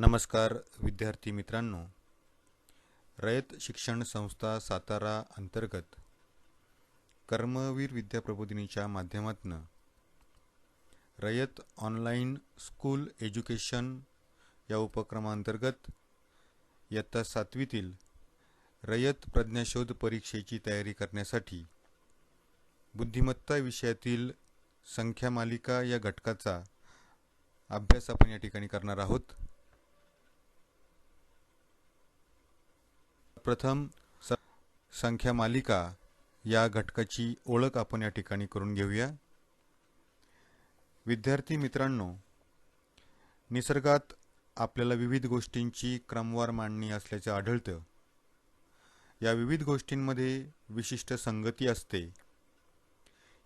नमस्कार विद्यार्थी मित्रांनो, रयत शिक्षण संस्था सातारा अंतर्गत कर्मवीर विद्याप्रबोधिनीच्या माध्यमातून रयत ऑनलाइन स्कूल एज्युकेशन या उपक्रमांतर्गत इयत्ता 7वीतील रयत प्रज्ञाशोध परीक्षेची तयारी करण्यासाठी बुद्धिमत्ता विषयातील संख्या मालिका या घटकाचा अभ्यास आपण या ठिकाणी करणार आहोत। प्रथम संख्या मालिका या घटकाची ओळख आपण या ठिकाणी करून घेऊया। विद्यार्थी मित्रांनो, निसर्गात आपल्याला विविध गोष्टींची क्रमवार मांडणी असल्याचे आढळतं। या विविध गोष्टींमध्ये विशिष्ट संगती असते।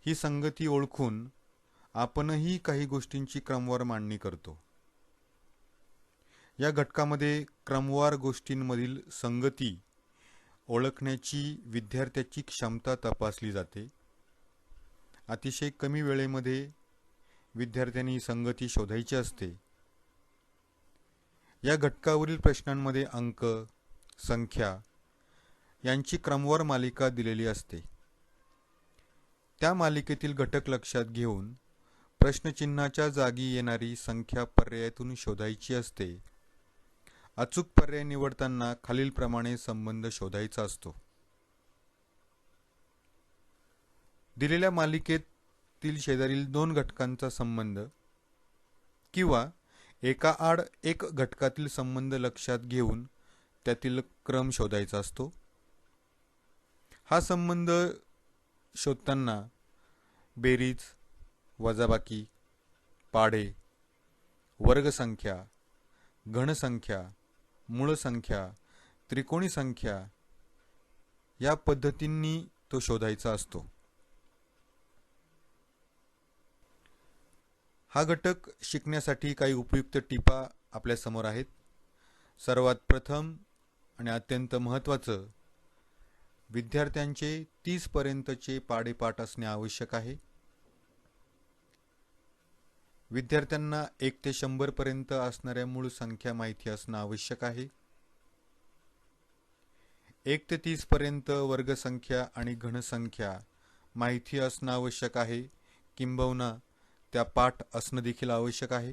ही संगती ओळखून आपणही काही गोष्टींची क्रमवार मांडणी करतो। या घटकामध्ये क्रमवार गोष्टींमधील संगती ओळखण्याची विद्यार्थ्याची क्षमता तपासली जाते। अतिशय कमी वेळेमध्ये विद्यार्थ्यांनी संगती शोधायची असते। या घटकावरील प्रश्नांमध्ये अंक, संख्या यांची क्रमवार मालिका दिलेली असते। त्या मालिकेतील घटक लक्षात घेऊन प्रश्नचिन्हाच्या जागी येणारी संख्या पर्यायातून शोधायची असते। अचूक पर्याय निवडताना खालीलप्रमाणे संबंध शोधायचा असतो। दिलेल्या मालिकेतील शेजारील दोन घटकांचा संबंध किंवा एकाआड एक घटकातील संबंध लक्षात घेऊन त्यातील क्रम शोधायचा असतो। हा संबंध शोधताना बेरीज, वजाबाकी, पाढे, वर्गसंख्या, घनसंख्या, मूळ संख्या, त्रिकोणी संख्या या पद्धतींनी तो शोधायचा असतो। हा घटक शिकण्यासाठी काही उपयुक्त टिपा आपल्या समोर आहेत। सर्वात प्रथम आणि अत्यंत महत्त्वाचं, विद्यार्थ्यांचे 30 पर्यंतचे पाढेपाठ असणे आवश्यक आहे। विद्यार्थ्यांना 1 ते 100 पर्यंत असणाऱ्या मूळ संख्या माहिती असणं आवश्यक आहे। 1 ते 30 पर्यंत वर्गसंख्या आणि घनसंख्या माहिती असणं आवश्यक आहे, किंबहुना त्या पाठ असणं देखील आवश्यक आहे।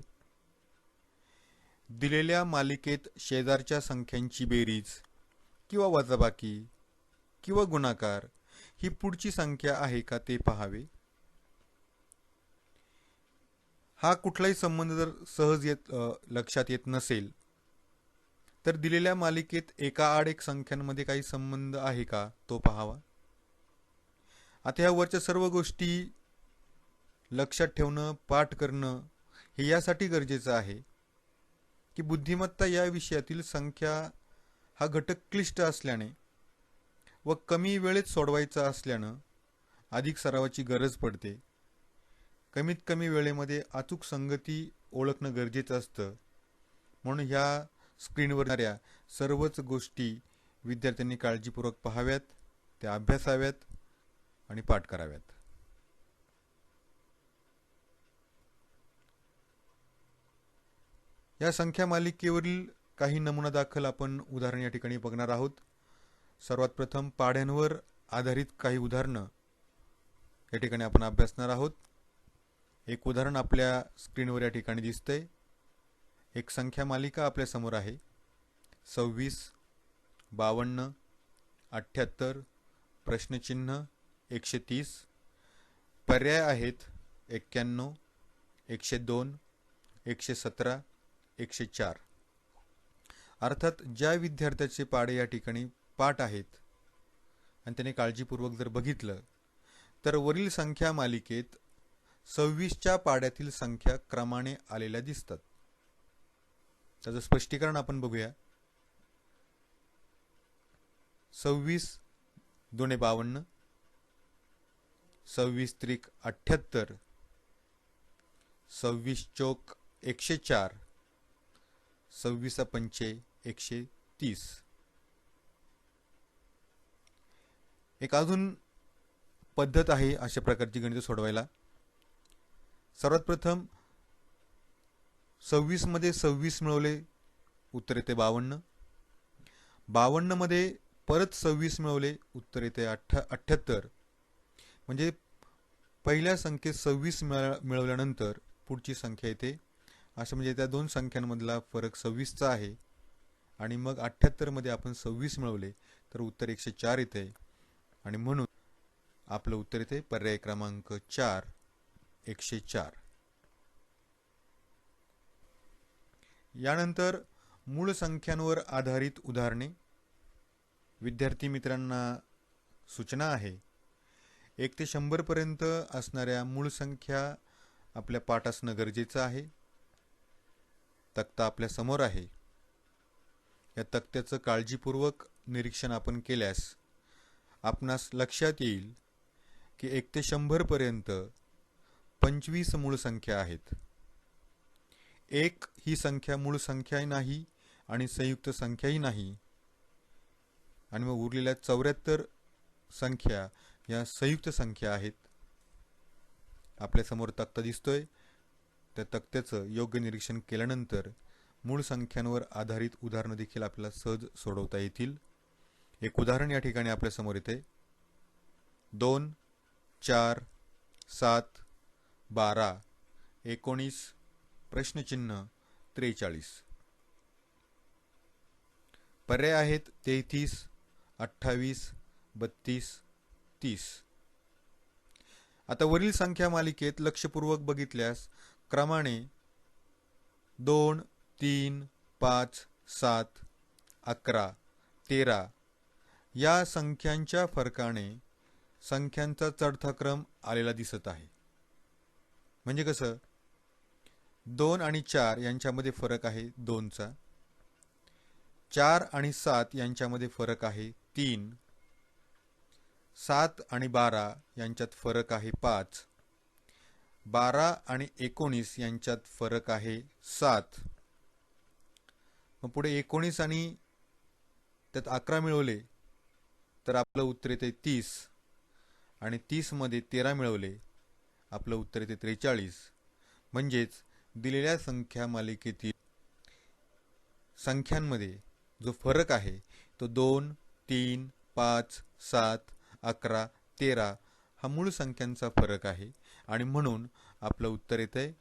दिलेल्या मालिकेत शेजारच्या संख्यांची बेरीज किंवा वजाबाकी किंवा गुणाकार ही पुढची संख्या आहे का ते पाहावे। हा कुठलाही संबंध जर सहज लक्षात येत नसेल तर दिलेल्या मालिकेत एकाआड एक संख्यांमध्ये काही संबंध आहे का तो पाहावा। आता ह्या वरच्या सर्व गोष्टी लक्षात ठेवणं, पाठ करणं हे यासाठी गरजेचं आहे की बुद्धिमत्ता या विषयातील संख्या हा घटक क्लिष्ट असल्याने व कमी वेळेत सोडवायचा असल्यानं अधिक सरावाची गरज पडते। कमीत कमी वेळेमध्ये अचूक संगती ओळखणं गरजेचं असतं। म्हणून ह्या स्क्रीनवर येणाऱ्या सर्वच गोष्टी विद्यार्थ्यांनी काळजीपूर्वक पाहाव्यात, त्या अभ्यासाव्यात आणि पाठ कराव्यात। या संख्या मालिकेवरील काही नमुना दाखल आपण उदाहरण या ठिकाणी बघणार आहोत। सर्वात प्रथम पाढ्यांवर आधारित काही उदाहरणं या ठिकाणी आपण अभ्यासणार आहोत। एक उदाहरण आपल्या स्क्रीनवर या ठिकाणी दिसतंय। एक संख्या मालिका आपल्या समोर आहे। 26, 52, 78, प्रश्नचिन्ह 130, पर्याय आहेत 91, 102, 117, 104। अर्थात ज्या विद्यार्थ्याचे पाढे या ठिकाणी पाठ आहेत आणि त्याने काळजीपूर्वक जर बघितलं तर वरील संख्या मालिकेत 26च्या पाढ्यातील संख्या क्रमाने आलेल्या दिसतात। त्याचं स्पष्टीकरण आपण बघूया। 26 दुणे 52, 26 त्रिक 78, 26 चौक 104, 26 पंचे 130। एक अजून पद्धत आहे अशा प्रकारची गणिते सोडवायला। सर्वात प्रथम 26 मध्ये 26 मिळवले उत्तर येते 52. 52 मध्ये परत 26 मिळवले, उत्तर येते 78. म्हणजे पहिल्या संख्येत 26 मिळवल्यानंतर पुढची संख्या येते. असं म्हणजे त्या दोन संख्यांमधला फरक 26चा आहे. आणि मग 78 मध्ये आपण 26 मिळवले तर उत्तर 104 येते. आणि म्हणून आपलं उत्तर येते पर्याय क्रमांक 4, 104. यानंतर मूळ संख्यांवर आधारित उदाहरणे. विद्यार्थी मित्रांना सूचना आहे, 1 ते 100 पर्यंत असणाऱ्या मूळ संख्या आपल्या पाठ असणं गरजेचं आहे. तक्ता आपल्या समोर आहे. या तक्त्याचं काळजीपूर्वक निरीक्षण आपण केल्यास आपणास लक्षात येईल की 1 ते 100 पर्यंत 25 मूळ संख्या आहेत. 1 ही संख्या मूळ संख्याही नाही आणि संयुक्त संख्याही नाही. आणि मग उरलेल्या 74 संख्या या संयुक्त संख्या आहेत. आपल्या समोर तक्ता दिसतोय. त्या तक्त्याचं योग्य निरीक्षण केल्यानंतर मूळ संख्यांवर आधारित उदाहरणं देखील आपल्याला सहज सोडवता येतील. एक उदाहरण या ठिकाणी आपल्या समोर येते. 2, 4, 7, 12, 19, प्रश्नचिन्ह 43. पर्याय आहेत 33, 28, 32, 30. आता वरील संख्या मालिकेत लक्षपूर्वक बघितल्यास क्रमाने 2, 3, 5, 7, 11, 13 या संख्यांच्या फरकाने संख्यांचा चढता क्रम आलेला दिसत आहे. म्हणजे कसं, 2 आणि 4 यांच्यामध्ये फरक आहे 2चा. 4 आणि 7 यांच्यामध्ये फरक आहे 3. 7 आणि 12 यांच्यात फरक आहे 5. 12 आणि 19 यांच्यात फरक आहे 7. मग पुढे 19 आणि त्यात 11 मिळवले तर आपलं उत्तर येते 30. आणि 30 मध्ये 13 मिळवले आपलं उत्तर येते 43. म्हणजेच दिलेल्या संख्या मालिकेतील संख्यांमध्ये जो फरक आहे तो 2, 3, 5, 7, 11, 13 हा मूळ संख्यांचा फरक आहे. आणि म्हणून आपलं उत्तर येते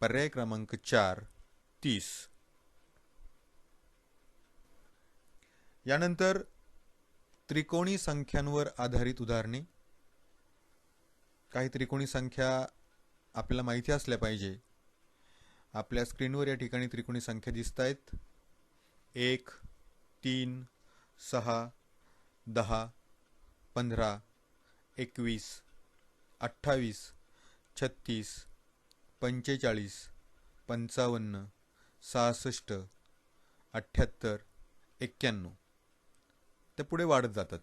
पर्याय क्रमांक 4, 30. यानंतर त्रिकोणी संख्यांवर आधारित उदाहरणे. काही त्रिकोणी संख्या आपल्याला माहिती असल्या पाहिजे. आपल्या स्क्रीनवर या ठिकाणी त्रिकोणी संख्या दिसत आहेत. 1, 3, 6, 10, 15, 21, 28, 36, 45, 55, 66, 78, 91 ते पुढे वाढत जातात.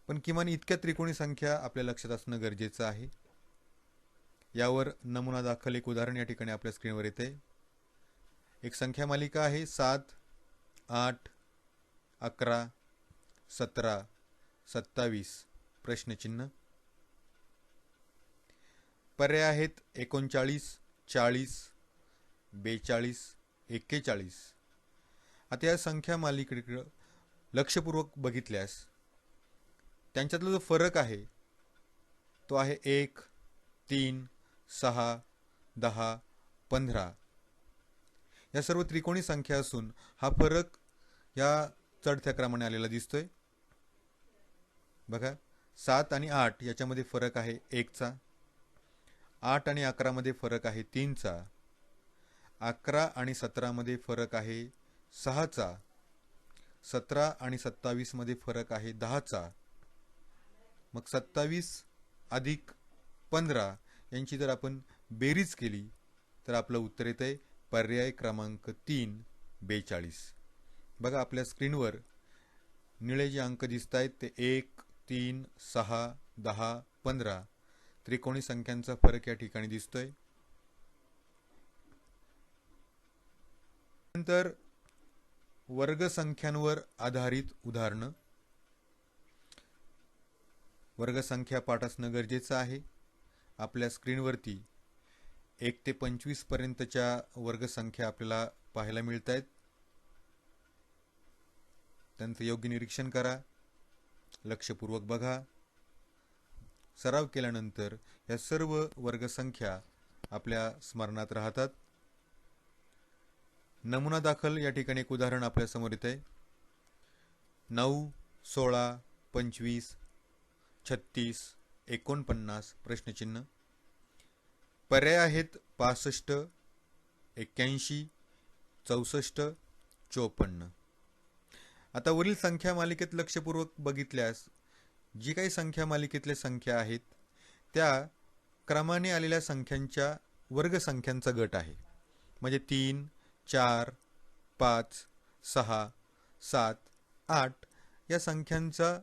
पण किमान इतक्या त्रिकोणी संख्या आपल्या लक्षात असणं गरजेचं आहे. यावर नमुना दाखल एक उदाहरण या ठिकाणी आपल्या स्क्रीनवर येते. एक संख्या मालिका आहे 7, 8, 11, 17, 27, प्रश्नचिन्ह. पर्याय आहेत 39, 40, 42, 41. आता या संख्या मालिकेकडे लक्षपूर्वक बघितल्यास त्यांच्यातला जो फरक आहे तो आहे 1, 3, 6, 10, 15. या सर्व त्रिकोणी संख्या असून हा फरक या चढत्या क्रमाने आलेला दिसतोय. बघा, 7 आणि 8 याच्यामध्ये फरक आहे 1चा. 8 आणि 11 मध्ये फरक आहे 3चा. 11 आणि 17 मध्ये फरक आहे 6चा. 17 आणि 27 मध्ये फरक आहे 10चा. मग 27 अधिक 15 यांची जर आपण बेरीज केली तर आपलं उत्तर येते पर्याय क्रमांक 3, 42. बघा, आपल्या स्क्रीनवर निळे जे अंक दिसत आहेत ते 1, 3, 6, 10, 15 त्रिकोणी संख्यांचा फरक या ठिकाणी दिसतोय. नंतर वर्गसंख्यांवर आधारित उदाहरणं. वर्गसंख्या पाठ असणं गरजेचं आहे. आपल्या स्क्रीनवरती 1 ते 25 पर्यंतच्या वर्गसंख्या आपल्याला पाहायला मिळत आहेत. त्यांचं योग्य निरीक्षण करा, लक्षपूर्वक बघा. सराव केल्यानंतर या सर्व वर्गसंख्या आपल्या स्मरणात राहतात. नमुना दाखल या ठिकाणी एक उदाहरण आपल्या समोर येत आहे. 9, 16, 25, 36, 49 प्रश्नचिन्ह. पर्याय आहेत 65, 81, 64, 54. आता वरील संख्या मालिकेत लक्षपूर्वक बघितल्यास जी काही संख्या मालिकेतल्या संख्या आहेत त्या क्रमाने आलेल्या संख्यांच्या वर्गसंख्यांचा गट आहे. म्हणजे 3, 4, 5, 6, 7, 8 या संख्यांचा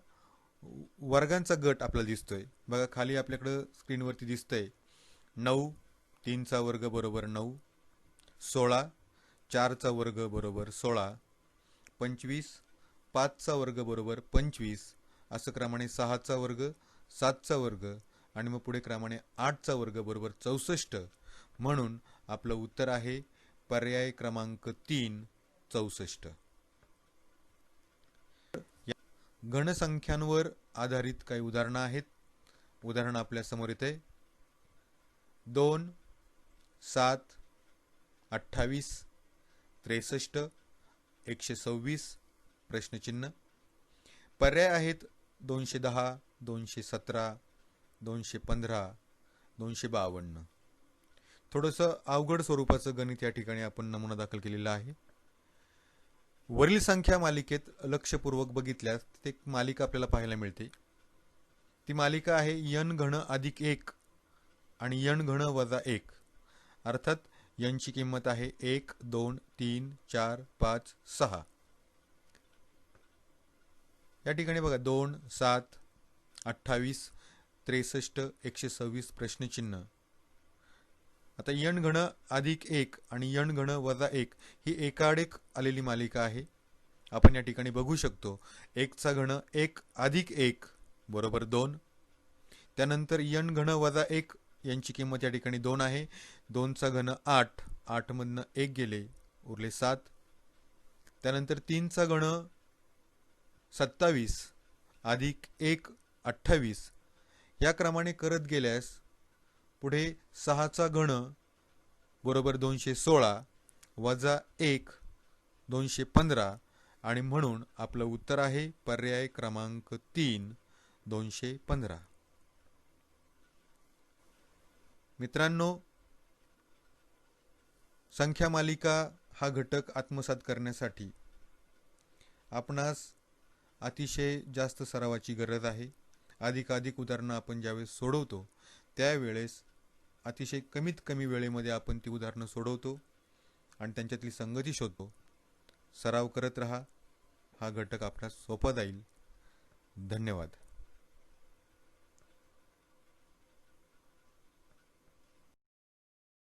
वर्गांचा गट आपल्याला दिसतोय. बघा खाली आपल्याकडं स्क्रीनवरती दिसतंय 9, 3चा वर्ग बरोबर 9, 16, 4चा वर्ग बरोबर 16, 25, 5चा वर्ग बरोबर 25, असं क्रमाने 6चा वर्ग, 7चा वर्ग आणि मग पुढे क्रमाने 8चा वर्ग बरोबर 64. म्हणून आपलं उत्तर आहे पर्याय क्रमांक 3, 64. घनसंख्यांवर आधारित काही उदाहरणं आहेत. उदाहरण आपल्या समोर येते. 2, 7, 28, 63, 126 प्रश्नचिन्ह. पर्याय आहेत 210, 217, 215, 252. थोडंसं अवघड स्वरूपाचं गणित या ठिकाणी आपण नमुना दाखल केलेला आहे. वरील संख्या मालिकेत लक्षपूर्वक बघितल्यास एक मालिका आपल्याला पाहायला मिळते. ती मालिका आहे n घन अधिक 1 आणि n घन वजा 1. अर्थात n ची किंमत आहे 1, 2, 3, 4, 5, 6. या ठिकाणी बघा 2, 7, 28, 63, 126 प्रश्नचिन्ह. आता n घन अधिक 1 आणि n घन वजा 1 ही एकाआड आलेली मालिका आहे. आपण या ठिकाणी बघू शकतो 1 चा घन 1 अधिक 1 बरोबर 2. त्यानंतर n घन वजा 1 यांची किंमत या ठिकाणी 2 आहे. 2 चा घन 8, 8 मधनं 1 गेले उरले 7. त्यानंतर 3 चा घन 27 अधिक 1 28 या क्रमाने करत गेल्यास पुढे 6 चा घन बरोबर 216 वजा 1 215 आणि म्हणून आपलं उत्तर आहे पर्याय क्रमांक 3, 215. मित्रांनो, संख्या मालिका हा घटक आत्मसात करण्यासाठी आपणास अतिशय जास्त सरावाची गरज आहे. अधिकाधिक उदाहरणं आपण ज्यावेळेस सोडवतो त्यावेळेस अतिशय कमीत कमी वेळेमध्ये आपण ती उदाहरणं सोडवतो आणि त्यांच्यातली संगती शोधतो. सराव करत रहा, हा घटक आपल्यास सोपा जाईल. धन्यवाद.